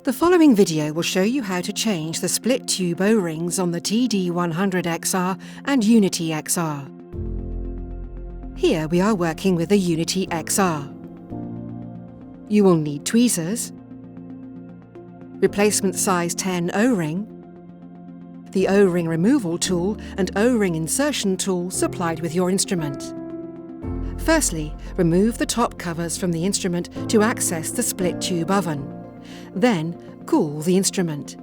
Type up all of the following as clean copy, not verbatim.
The following video will show you how to change the split tube O-rings on the TD100XR and Unity XR. Here we are working with the Unity XR. You will need tweezers, replacement size 10 O-ring, the O-ring removal tool and O-ring insertion tool supplied with your instrument. Firstly, remove the top covers from the instrument to access the split tube oven. Then, cool the instrument.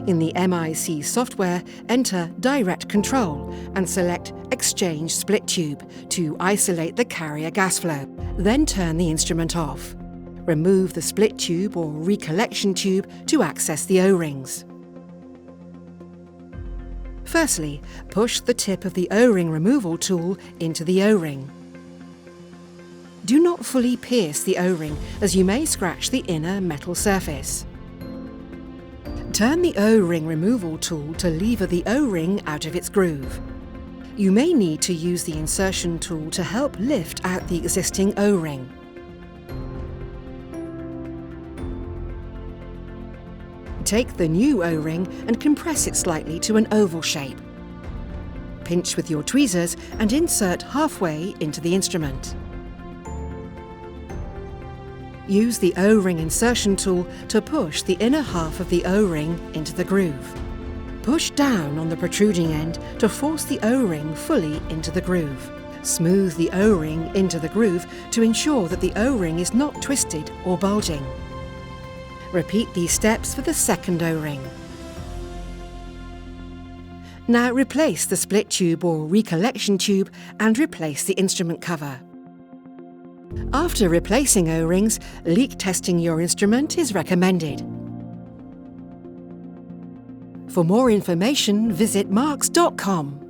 In the MIC software, enter Direct Control and select Exchange Split Tube to isolate the carrier gas flow. Then turn the instrument off. Remove the split tube or recollection tube to access the O-rings. Firstly, push the tip of the O-ring removal tool into the O-ring. Do not fully pierce the O-ring, as you may scratch the inner metal surface. Turn the O-ring removal tool to lever the O-ring out of its groove. You may need to use the insertion tool to help lift out the existing O-ring. Take the new O-ring and compress it slightly to an oval shape. Pinch with your tweezers and insert halfway into the instrument. Use the O-ring insertion tool to push the inner half of the O-ring into the groove. Push down on the protruding end to force the O-ring fully into the groove. Smooth the O-ring into the groove to ensure that the O-ring is not twisted or bulging. Repeat these steps for the second O-ring. Now replace the split tube or recollection tube and replace the instrument cover. After replacing O-rings, leak testing your instrument is recommended. For more information, visit marks.com.